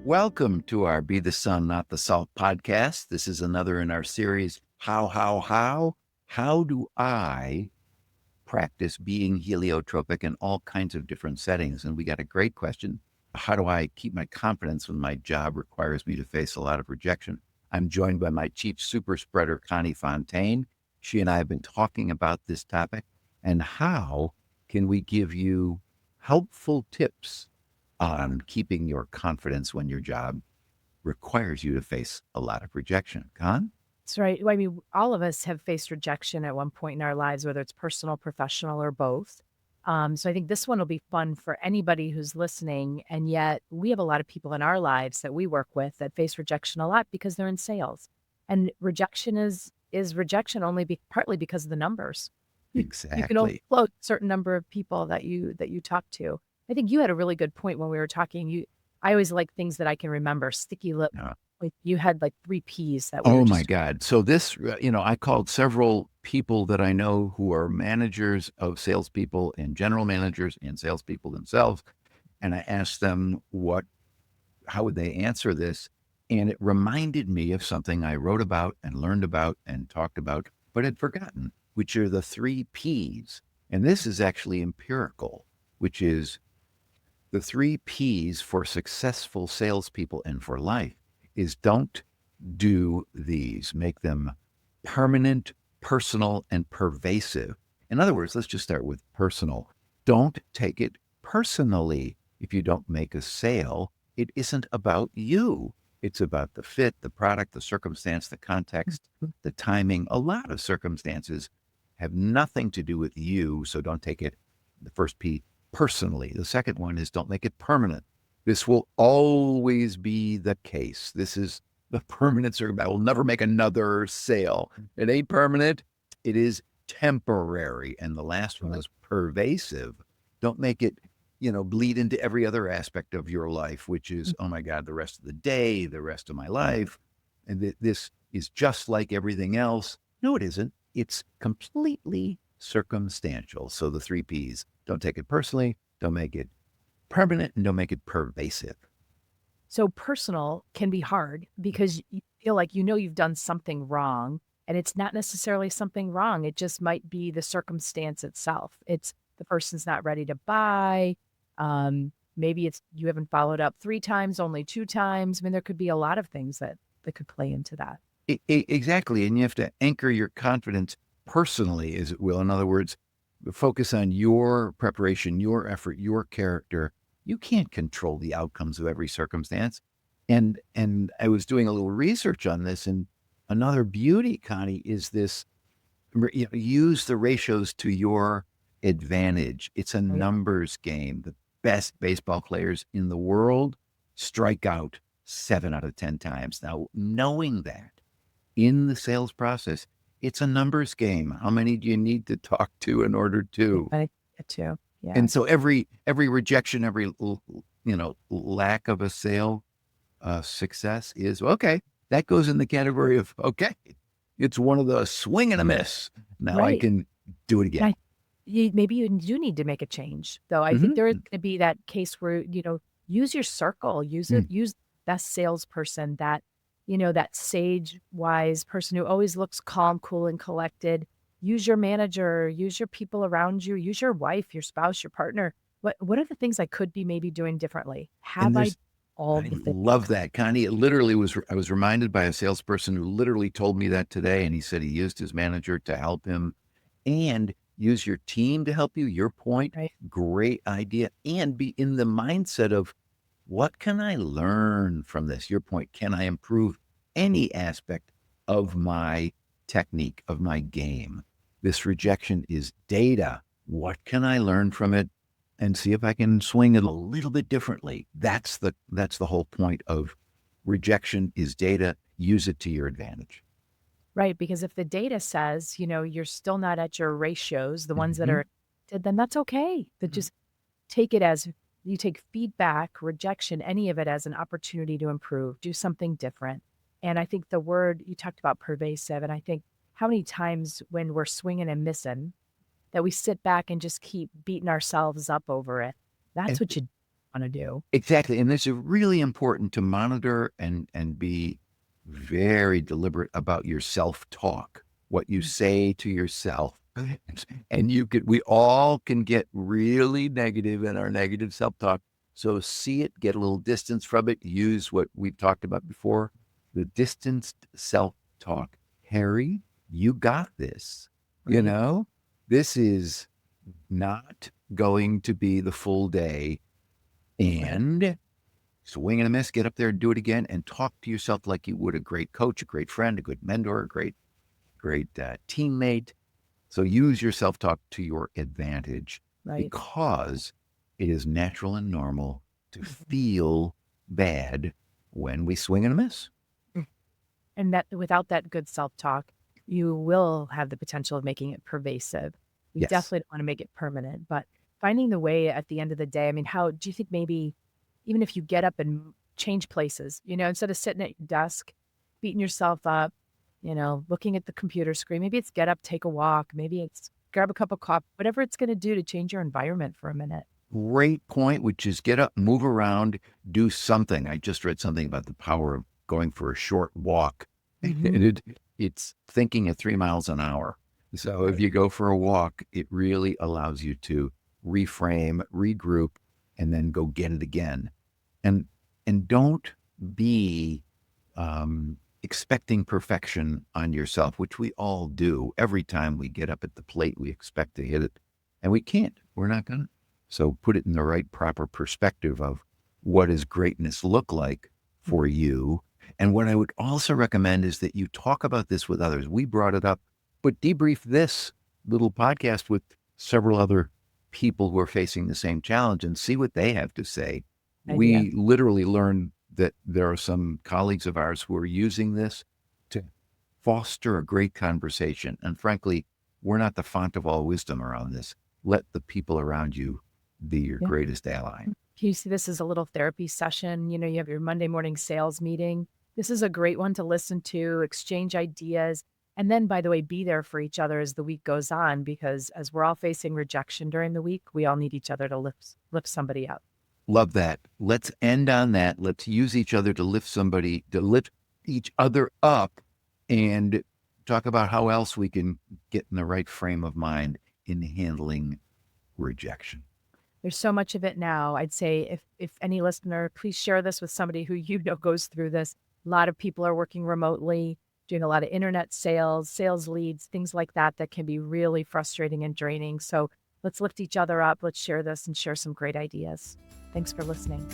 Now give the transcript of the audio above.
Welcome to our Be the Sun, Not the Salt podcast. This is another in our series, How? How do I practice being heliotropic in all kinds of different settings? And we got a great question. How do I keep my confidence when my job requires me to face a lot of rejection? I'm joined by my chief super spreader, Connie Fontaine. She and I have been talking about this topic and how can we give you helpful tips on keeping your confidence when your job requires you to face a lot of rejection. Con? That's right. Well, I mean, all of us have faced rejection at one point in our lives, whether it's personal, professional, or both. So I think this one will be fun for anybody who's listening. And yet, we have a lot of people in our lives that we work with that face rejection a lot because they're in sales, and rejection is rejection only partly because of the numbers. You can only Exactly. float a certain number of people that you talk to. I think you had a really good point when we were talking. I always like things that I can remember. Sticky lip. Uh, Like you had like 3 Ps that we were oh my just God. So this, I called several people that I know who are managers of salespeople and general managers and salespeople themselves. And I asked them how would they answer this? And it reminded me of something I wrote about and learned about and talked about, but had forgotten, which are the 3 Ps. And this is actually empirical, which is the 3 Ps for successful salespeople and for life is don't do these. Make them permanent, personal, and pervasive. In other words, let's just start with personal. Don't take it personally. If you don't make a sale, it isn't about you. It's about the fit, the product, the circumstance, the context, the timing. A lot of circumstances have nothing to do with you. So don't take it, the first P, personally. The second one is don't make it permanent. This will always be the case. This is the permanent circumstance. I will never make another sale. It ain't permanent. It is temporary. And the last one is pervasive. Don't make it, bleed into every other aspect of your life, which is, oh my God, the rest of the day, the rest of my life. And this is just like everything else. No, it isn't. It's completely circumstantial. So the 3 Ps, don't take it personally, don't make it permanent, and don't make it pervasive. so personal can be hard because you feel like you've done something wrong, and it's not necessarily something wrong. It just might be the circumstance itself. It's the person's not ready to buy. Maybe it's you haven't followed up 3 times, only 2 times. I mean, there could be a lot of things that could play into that. Exactly. And you have to anchor your confidence personally, as it will. In other words, focus on your preparation, your effort, your character. You can't control the outcomes of every circumstance. And I was doing a little research on this, and another beauty, Connie, is this, use the ratios to your advantage. It's a Right. numbers game. The best baseball players in the world strike out 7 out of 10 times. Now, knowing that in the sales process, it's a numbers game. How many do you need to talk to in order Yeah, to? I get too. And Yes. so every rejection, every lack of a sale success is okay. That goes in the category of okay. It's one of the swing and a miss. Now I Right. can do it again. And maybe you do need to make a change, though. I think Hmm. there is gonna be that case where, use your circle, use best salesperson, that sage, wise person who always looks calm, cool, and collected. Use your manager, use your people around you, use your wife, your spouse, your partner. What are the things I could be maybe doing differently? And Have I there's all I the things? love that, Connie. It literally was. I was reminded by a salesperson who literally told me that today, and he said he used his manager to help him, and use your team to help you. Your point, Right. great idea, and be in the mindset of what can I learn from this? Your point, can I improve any aspect of my technique, of my game? This rejection is data. What can I learn from it? And see if I can swing it a little bit differently. That's the whole point of rejection is data. Use it to your advantage. Right, because if the data says, you're still not at your ratios, the ones that Mhm. are then that's okay. But just take it as you take feedback, rejection, any of it as an opportunity to improve, do something different. And I think the word you talked about pervasive, and I think how many times when we're swinging and missing that we sit back and just keep beating ourselves up over it. That's And what you want to do. Exactly. And this is really important to monitor and be very deliberate about your self-talk, what you Mm. say to yourself. And we all can get really negative in our negative self-talk. So see it, get a little distance from it, use what we've talked about before, the distanced self-talk. Harry, you got this. You Right. know, this is not going to be the full day. Right. And swing and a miss, get up there and do it again, and talk to yourself like you would a great coach, a great friend, a good mentor, a great teammate. So use your self-talk to your advantage Right. because it is natural and normal to Mhm. feel bad when we swing and a miss. Mm. And that without that good self-talk, you will have the potential of making it pervasive. We Yes. definitely don't want to make it permanent, but finding the way at the end of the day, I mean, how do you think maybe even if you get up and change places, instead of sitting at your desk, beating yourself up, looking at the computer screen, maybe it's get up, take a walk, maybe it's grab a cup of coffee, whatever it's going to do to change your environment for a minute. Great point, which is get up, move around, do something. I just read something about the power of going for a short walk. And Hmm. it's thinking at 3 miles an hour. So if Right. you go for a walk, it really allows you to reframe, regroup, and then go get it again. And and don't be expecting perfection on yourself, which we all do. Every time we get up at the plate, we expect to hit it, and we can't. We're not gonna. So put it in the right, proper perspective of what does greatness look like for you. And what I would also recommend is that you talk about this with others. We brought it up, but debrief this little podcast with several other people who are facing the same challenge and see what they have to say. Idea. We literally learned that there are some colleagues of ours who are using this to foster a great conversation. And frankly, we're not the font of all wisdom around this. Let the people around you be your Yeah. greatest ally. Can you see this as a little therapy session? You have your Monday morning sales meeting. This is a great one to listen to, exchange ideas, and then, by the way, be there for each other as the week goes on, because as we're all facing rejection during the week, we all need each other to lift somebody up. Love that. Let's end on that. Let's use each other to lift each other up and talk about how else we can get in the right frame of mind in handling rejection. There's so much of it now. I'd say if any listener, please share this with somebody who goes through this. A lot of people are working remotely, doing a lot of internet sales, sales leads, things like that that can be really frustrating and draining. So let's lift each other up. Let's share this and share some great ideas. Thanks for listening.